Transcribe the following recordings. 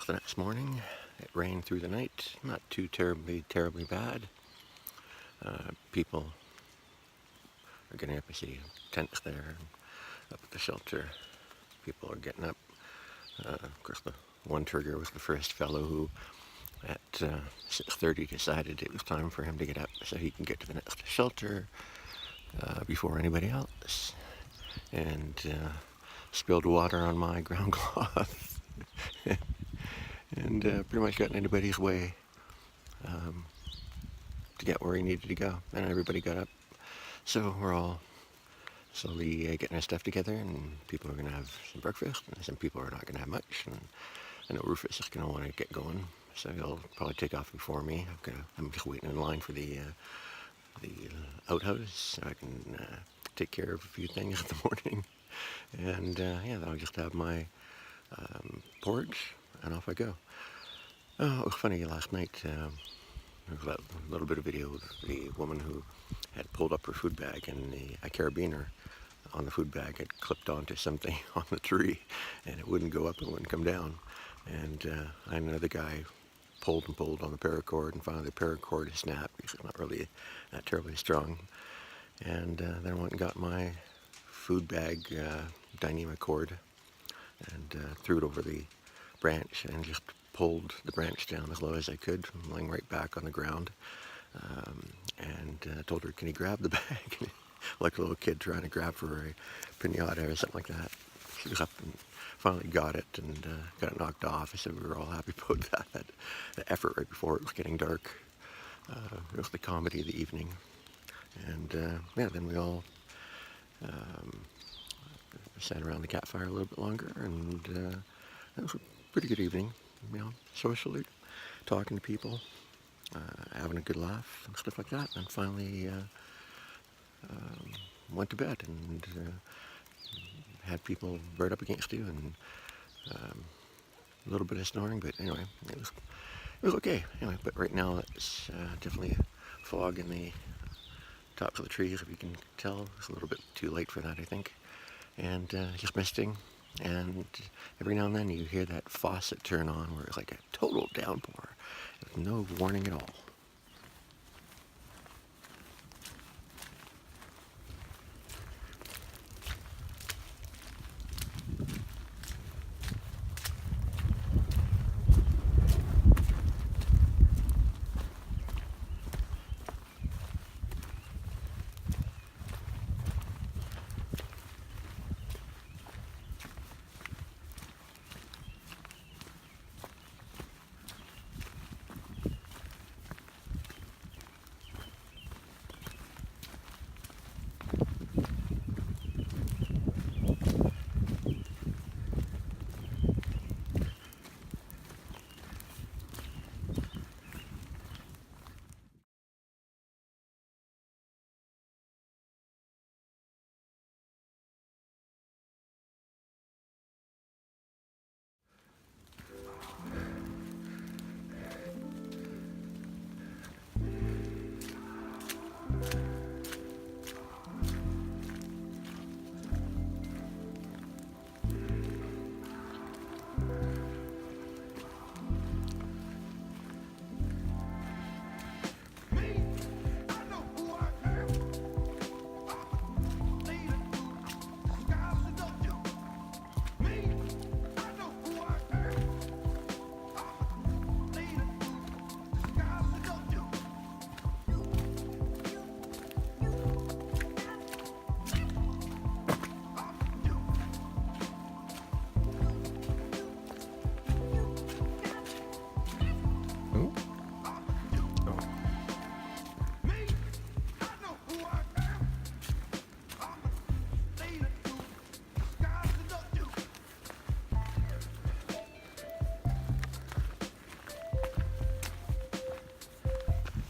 the next morning. It rained through the night, not too terribly bad. People are getting up. I see tents there, up at the shelter. People are getting up. Of course, the one Thruhiker was the first fellow who, at 6:30, decided it was time for him to get up so he can get to the next shelter before anybody else, and spilled water on my ground cloth, and pretty much got in anybody's way to get where he needed to go. And everybody got up, so we're all slowly getting our stuff together, and people are going to have some breakfast, and some people are not going to have much. And I know Rufus is going to want to get going, so he'll probably take off before me. I'm just waiting in line for the outhouse so I can take care of a few things in the morning. And yeah, then I'll just have my porridge, and off I go. It was funny last night. There was that little bit of video of the woman who had pulled up her food bag, and a carabiner on the food bag had clipped onto something on the tree, and it wouldn't go up and wouldn't come down. And another guy pulled and pulled on the paracord, and finally the paracord snapped because it's not really that terribly strong. And then I went and got my food bag dynamic cord and threw it over the branch and just pulled the branch down as low as I could, laying right back on the ground, and told her, "Can you grab the bag?" Like a little kid trying to grab for a pinata or something like that. She was up and finally got it, and got it knocked off. So we were all happy about that. The effort right before it was getting dark. It was the comedy of the evening. And yeah, then we all sat around the cat fire a little bit longer, and it was a pretty good evening, socially, talking to people, having a good laugh and stuff like that. And finally went to bed, and had people right up against you, and a little bit of snoring, but anyway, it was okay. Anyway, but right now it's definitely fog in the tops of the trees, if you can tell. It's a little bit too late for that, I think. And just misting, and every now and then you hear that faucet turn on where it's like a total downpour with no warning at all.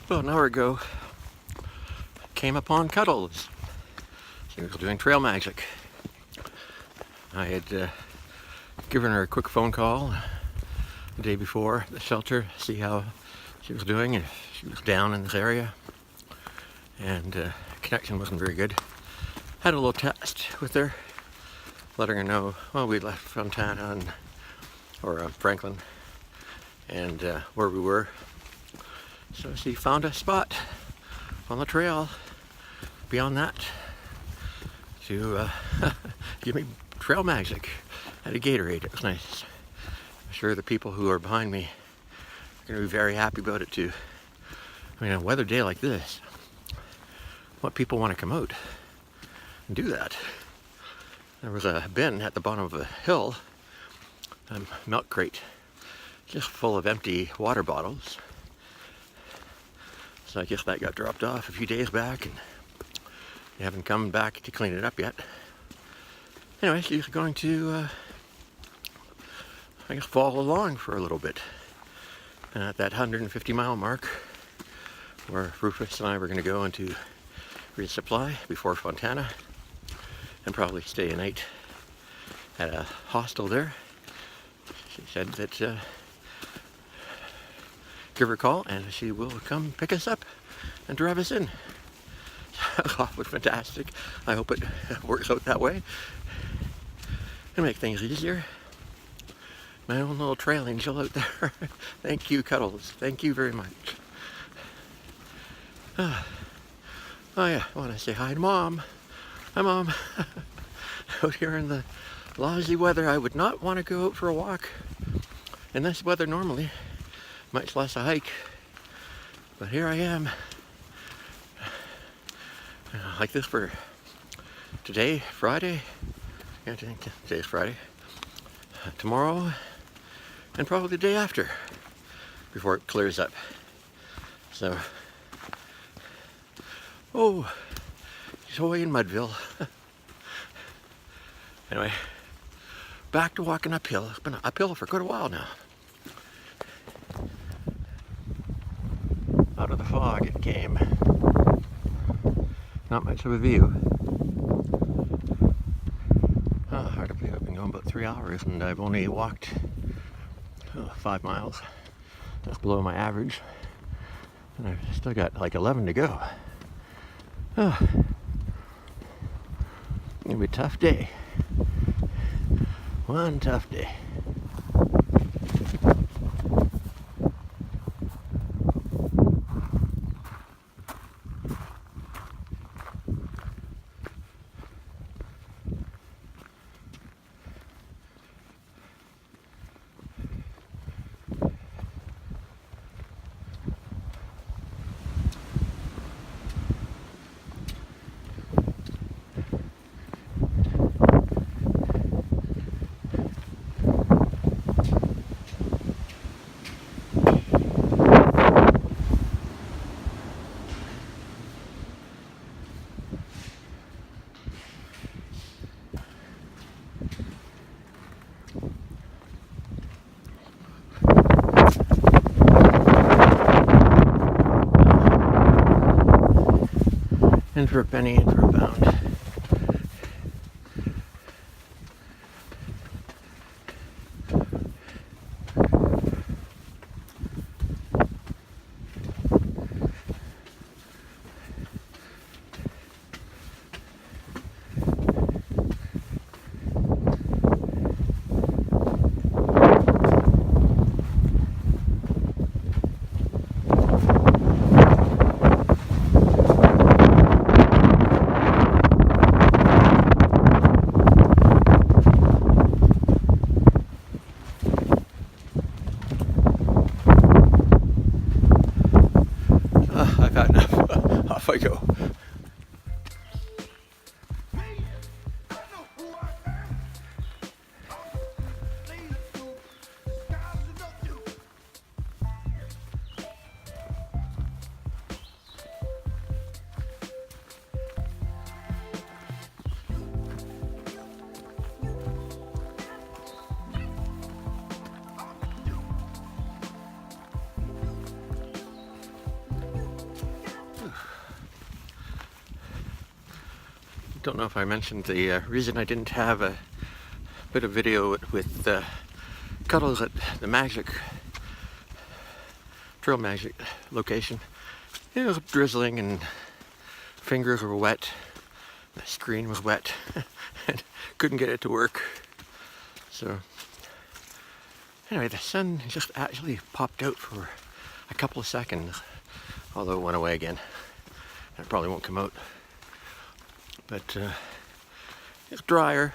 Well, an hour ago, came upon Cuddles. She was doing trail magic. I had given her a quick phone call the day before at the shelter, see how she was doing, if she was down in this area. And connection wasn't very good. Had a little test with her, letting her know, well, we left Fontana or Franklin, and where we were. So she found a spot on the trail beyond that to give me trail magic at a Gatorade. It was nice. I'm sure the people who are behind me are going to be very happy about it too. I mean, a weather day like this, what people want to come out and do that. There was a bin at the bottom of a hill, a milk crate, just full of empty water bottles. So I guess that got dropped off a few days back, and they haven't come back to clean it up yet. Anyway, she's going to, I guess, follow along for a little bit. And at that 150-mile mark, where Rufus and I were going to go into resupply before Fontana, and probably stay a night at a hostel there. She said that give her a call and she will come pick us up and drive us in. That was fantastic. I hope it works out that way and make things easier. My own little trail angel out there. Thank you, Cuddles. Thank you very much. Oh yeah, I want to say hi to Mom. Hi, Mom. Out here in the lousy weather, I would not want to go out for a walk in this weather normally, much less a hike. But here I am, like this for today, Friday. Yeah, I think today's Friday. Tomorrow, and probably the day after, before it clears up. So, oh, joy in Mudville. Anyway, back to walking uphill. It's been uphill for quite a while now. Out of the fog it came. Not much of a view. Oh, hard to believe I've been going about 3 hours and I've only walked 5 miles. That's below my average. And I've still got like 11 to go. Oh. It'll be a tough day. One tough day. In for a penny, in for a pound. I've had enough. Off I go. Don't know if I mentioned the reason I didn't have a bit of video with Cuddles at the Trail Magic location. It was drizzling and fingers were wet. The screen was wet and couldn't get it to work. So Anyway, the sun just actually popped out for a couple of seconds, although it went away again. It probably won't come out. But it's drier.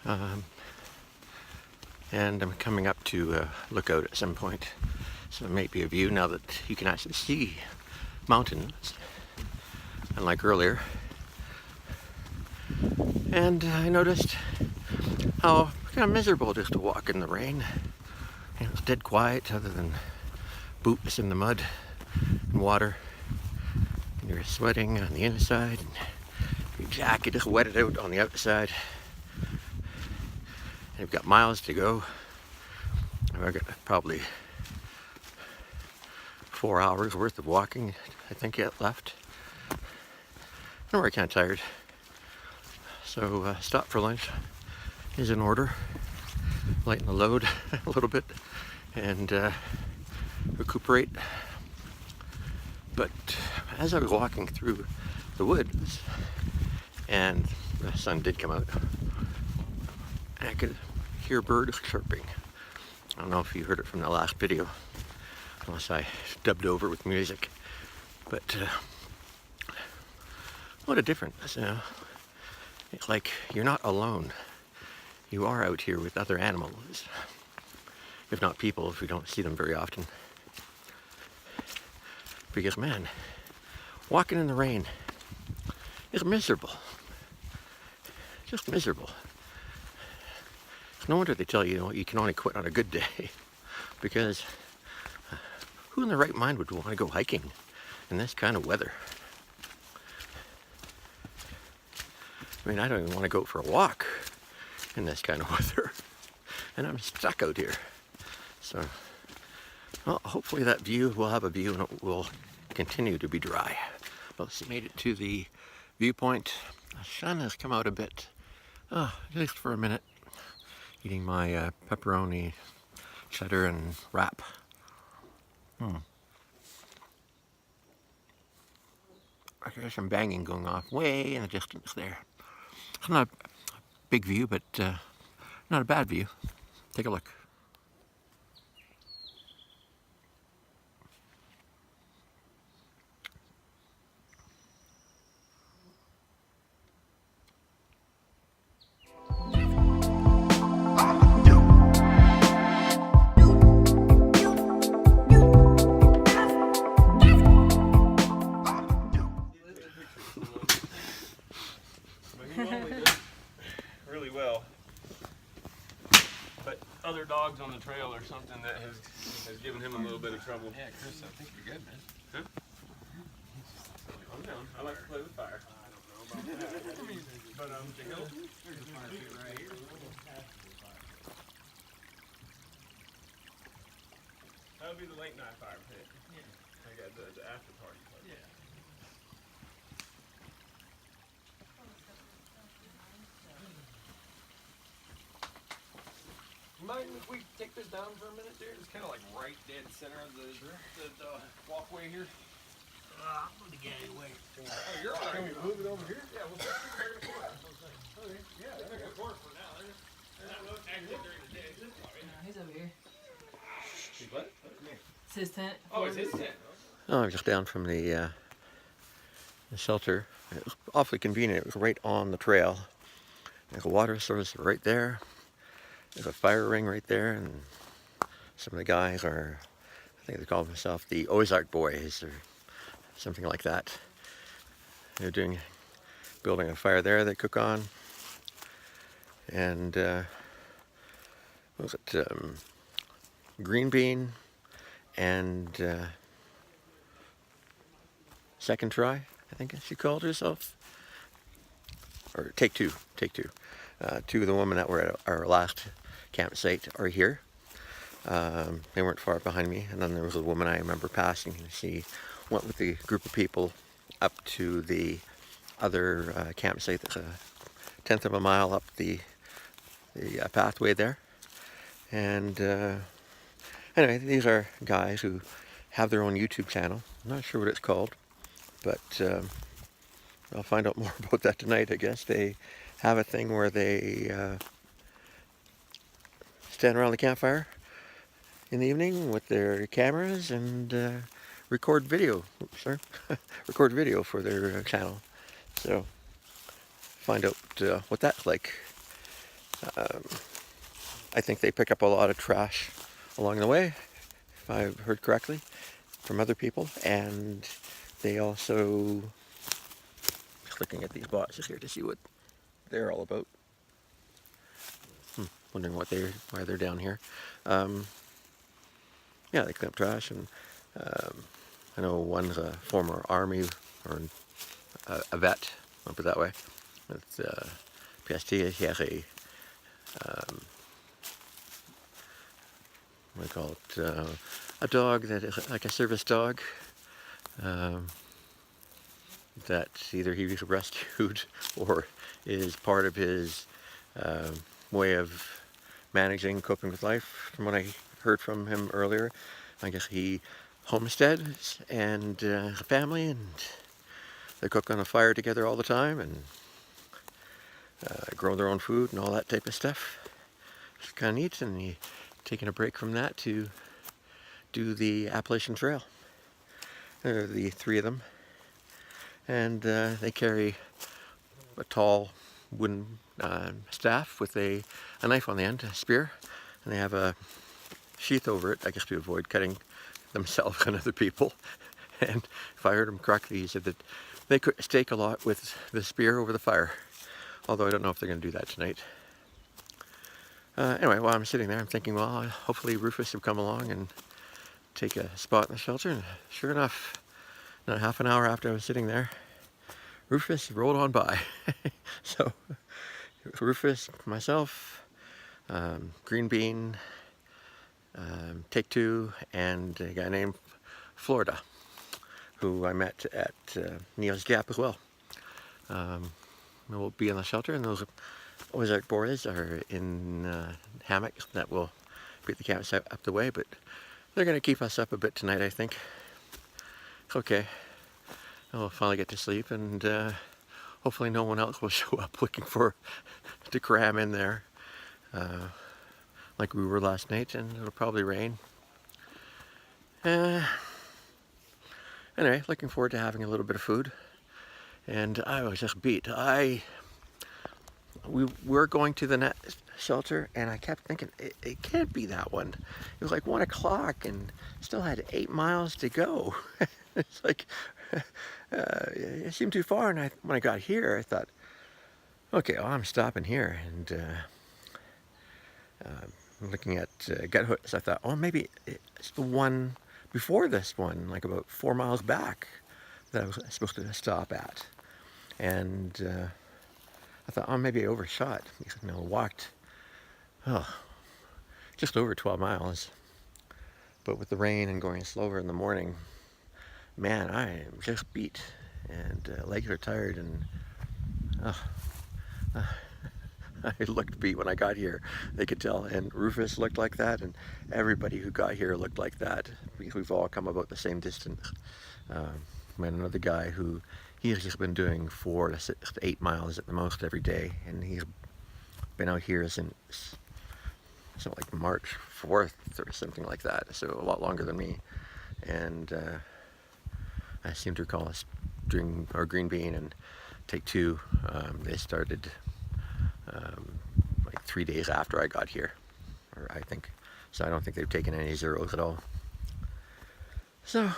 And I'm coming up to look out at some point. So it might be a view now that you can actually see mountains, unlike earlier. And I noticed how kind of miserable just to walk in the rain. And it's dead quiet other than boots in the mud and water. And you're sweating on the inside and your jacket is wetted out on the outside. And you've got miles to go. I've got probably 4 hours worth of walking, I think, yet left. I'm already kind of tired. So stop for lunch is in order. Lighten the load a little bit and recuperate. But as I was walking through the woods, and the sun did come out, I could hear birds chirping. I don't know if you heard it from the last video, unless I dubbed over with music. But what a difference, you know. It's like you're not alone. You are out here with other animals, if not people, if we don't see them very often. Because man, walking in the rain is miserable. Just miserable. No wonder they tell you, you can only quit on a good day. Because who in their right mind would want to go hiking in this kind of weather? I mean, I don't even want to go for a walk in this kind of weather. And I'm stuck out here. So, well, hopefully that view, we'll have a view and it will continue to be dry. Well, we made it to the viewpoint. The sun has come out a bit, just for a minute. Eating my pepperoni, cheddar, and wrap. There's some banging going off way in the distance there. It's not a big view, but not a bad view. Take a look. Really well, but other dogs on the trail or something that has given him a little bit of trouble. Yeah, Chris, I think you're good, man. Huh? I'm down. I like to play with fire. I don't know about that. But there's a fire pit right here. That would be the late night fire pit. Yeah. I got the after party place. Yeah. Mind if we take this down for a minute, dear? It's kind of like right dead center of the walkway here. I'm gonna get away. Oh, you're all right. Can we move it over here? Yeah, we'll put it right in the corner. Okay, yeah, that's a good corner for now. They're not active during the day. He's over here. What? It's his tent. Oh, it's his tent. Oh, I'm just down from the shelter. It was awfully convenient. It was right on the trail. There's a water source right there. There's a fire ring right there, and some of the guys are, I think they call themselves the Ozark Boys or something like that. They're building a fire there they cook on. And what was it? Green bean and second try, I think she called herself. Or take two. Two of the women that were at our last campsite are here. They weren't far behind me. And then there was a woman I remember passing, and she went with the group of people up to the other campsite that's a 1/10 of a mile up the pathway there. And anyway, these are guys who have their own YouTube channel. I'm not sure what it's called, but I'll find out more about that tonight, I guess. They have a thing where they stand around the campfire in the evening with their cameras and record video. Oops, sorry. Record video for their channel. So find out what that's like. I think they pick up a lot of trash along the way, if I've heard correctly, from other people, and they also, just looking at these boxes here to see what they're all about. Wondering why they're down here. Yeah, they clean up trash, and I know one's a former army or a vet. I'll put it that way. It's PST. He has a what do you call it? A dog that is like a service dog. That either he was rescued or is part of his way of managing, coping with life. From what I heard from him earlier, I guess he homesteads and a family, and they cook on a fire together all the time and grow their own food and all that type of stuff. It's kind of neat, and he taking a break from that to do the Appalachian Trail. There are the three of them, and they carry a tall wooden staff with a knife on the end, a spear, and they have a sheath over it, I guess to avoid cutting themselves and other people. And if I heard him correctly, he said that they could stake a lot with the spear over the fire, although I don't know if they're going to do that tonight. Anyway, while I'm sitting there, I'm thinking, well, hopefully Rufus will come along and take a spot in the shelter, and sure enough, not half an hour after I was sitting there, Rufus rolled on by. So, Rufus, myself, Green Bean, Take Two, and a guy named Florida, who I met at Neil's Gap as well. We'll be in the shelter, and those Ozark boys are in hammocks that will be at the campsite up the way, but they're going to keep us up a bit tonight, I think. It's okay. I'll finally get to sleep, and hopefully no one else will show up looking to cram in there like we were last night, and it'll probably rain. Anyway, looking forward to having a little bit of food, and I was just beat. We were going to the next shelter, and I kept thinking, it can't be that one. It was like 1 o'clock and still had 8 miles to go. It's like, it seemed too far, and when I got here, I thought, okay, well, I'm stopping here, and looking at gut hooks, I thought, oh, maybe it's the one before this one, like about 4 miles back, that I was supposed to stop at. And I thought, oh, maybe I overshot. Because, walked, just over 12 miles. But with the rain and going slower in the morning, man, I am just beat. And legs are tired, and I looked beat when I got here. They could tell. And Rufus looked like that, and everybody who got here looked like that, because we've all come about the same distance. Met another guy who he's just been doing 4 to 6 to 8 miles at the most every day, and he's been out here since something like March 4th or something like that, so a lot longer than me. And I seem to recall us doing our Green Bean and Take Two. They started like 3 days after I got here, or I think. So I don't think they've taken any zeros at all. So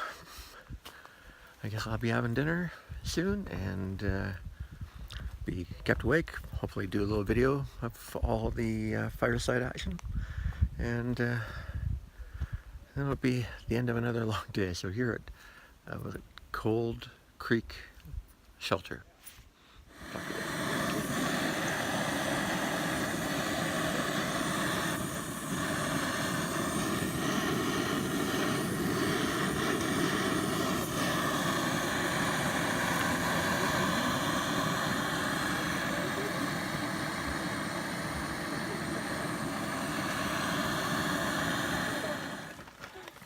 I guess I'll be having dinner soon and be kept awake. Hopefully do a little video of all the fireside action, and then it'll be the end of another long day. So here at was it Cold Creek Shelter. Talk to you later.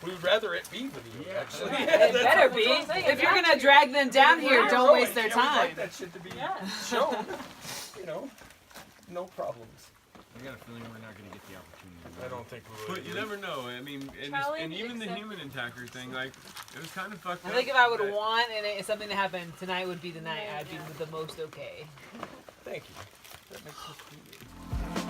We would rather it be with you, actually. It better be. If you're gonna drag them down here, don't waste their Yeah, we'd time. like that shit to be shown. No problems. got a feeling we're not going to get the opportunity. I don't think we would. But you never know. I mean, Challenge and even the accepted. human attacker thing, like, it was kind of fucked I up. think if I would but- want something to happen tonight would be the night I'd be the most okay. Thank you. That makes us feel good.